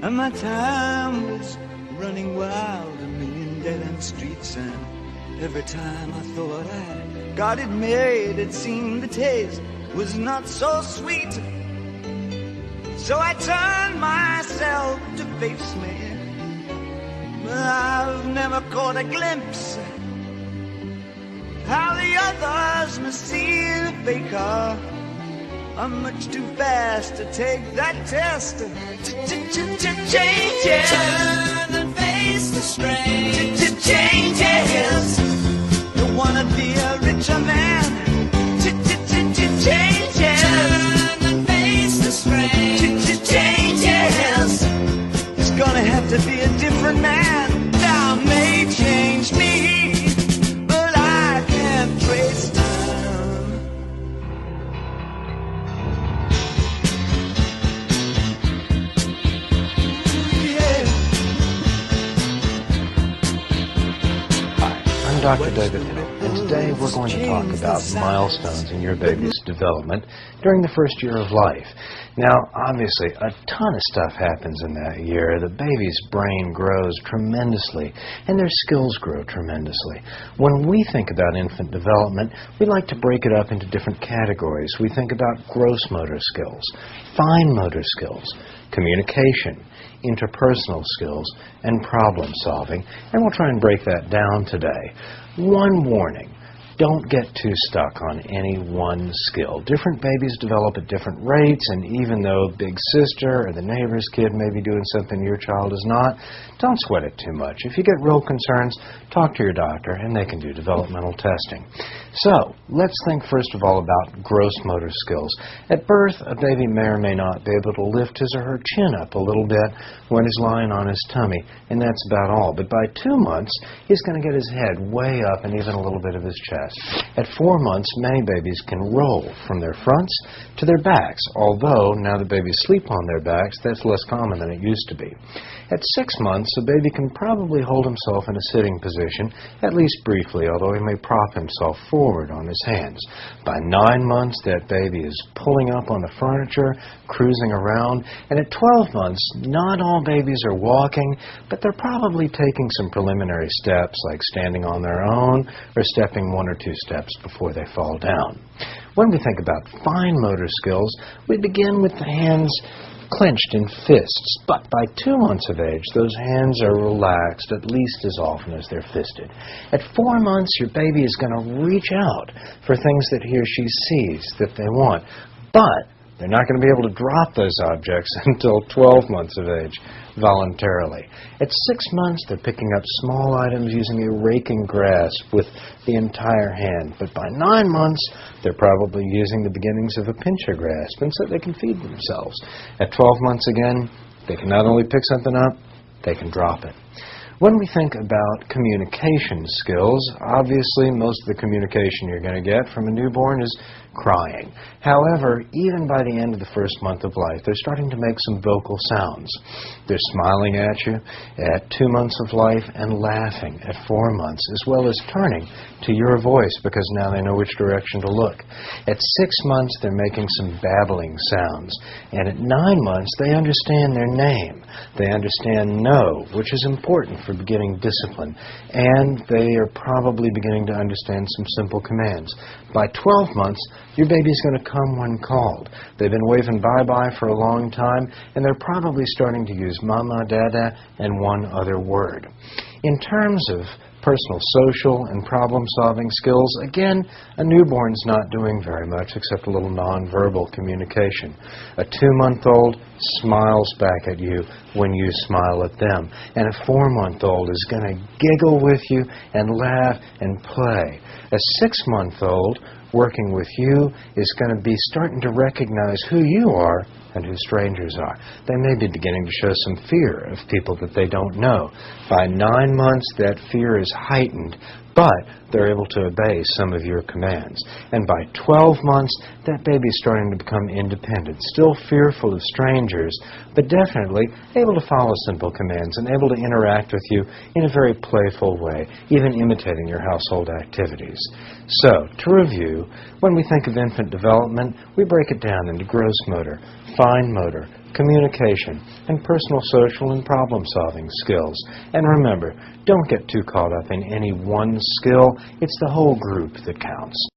and my time was running wild, a million dead-end streets, and every time I thought I got it made, it seemed the taste was not so sweet. So I turned myself to face me, but I've never caught a glimpse how the others must see the faker. I'm much too fast to take that test. Changes. Turn and face the strange. Changes. Don't wanna be a richer man. Changes. Turn and face the strange. Changes. It's gonna have to be a different man. Time may change me, but I can't trace time. I'm Dr. David Hill, and today we're going to talk about milestones in your baby's development during the first year of life. Now, obviously, a ton of stuff happens in that year. The baby's brain grows tremendously, and their skills grow tremendously. When we think about infant development, we like to break it up into different categories. We think about gross motor skills, fine motor skills, communication, interpersonal skills, and problem solving, and we'll try and break that down today. One warning: don't get too stuck on any one skill. Different babies develop at different rates, and even though big sister or the neighbor's kid may be doing something your child is not, don't sweat it too much. If you get real concerns, talk to your doctor, and they can do developmental testing. So, let's think first of all about gross motor skills. At birth, a baby may or may not be able to lift his or her chin up a little bit when he's lying on his tummy, and that's about all. But by 2 months, he's going to get his head way up and even a little bit of his chest. At 4 months, many babies can roll from their fronts to their backs, although now that babies sleep on their backs, that's less common than it used to be. At 6 months, a baby can probably hold himself in a sitting position, at least briefly, although he may prop himself forward on his hands. By 9 months, that baby is pulling up on the furniture, cruising around, and at 12 months, not all babies are walking, but they're probably taking some preliminary steps, like standing on their own or stepping 1 or 2 steps before they fall down. When we think about fine motor skills, we begin with the hands clenched in fists, but by 2 months of age, those hands are relaxed at least as often as they're fisted. At 4 months, your baby is going to reach out for things that he or she sees that they want, but they're not going to be able to drop those objects until 12 months of age voluntarily. At 6 months, they're picking up small items using a raking grasp with the entire hand. But by 9 months, they're probably using the beginnings of a pincher grasp, and so they can feed themselves. At 12 months again, they can not only pick something up, they can drop it. When we think about communication skills, obviously most of the communication you're going to get from a newborn is crying. However, even by the end of the first month of life, they're starting to make some vocal sounds. They're smiling at you at 2 months of life and laughing at 4 months, as well as turning to your voice because now they know which direction to look. At 6 months, they're making some babbling sounds. And at 9 months, they understand their name. They understand no, which is important for beginning discipline. And they are probably beginning to understand some simple commands. By 12 months, your baby's going to come when called. They've been waving bye-bye for a long time, and they're probably starting to use mama, dada, and one other word. In terms of personal, social, and problem-solving skills, again, a newborn's not doing very much except a little nonverbal communication. A 2-month-old smiles back at you when you smile at them, and a 4-month-old is going to giggle with you and laugh and play. A 6-month-old working with you is going to be starting to recognize who you are and who strangers are. They may be beginning to show some fear of people that they don't know. By 9 months, that fear is heightened, but they're able to obey some of your commands. And by 12 months, that baby's starting to become independent, still fearful of strangers, but definitely able to follow simple commands and able to interact with you in a very playful way, even imitating your household activities. So, to review, when we think of infant development, we break it down into gross motor, fine motor, communication, and personal, social, and problem-solving skills. And remember, don't get too caught up in any one skill. It's the whole group that counts.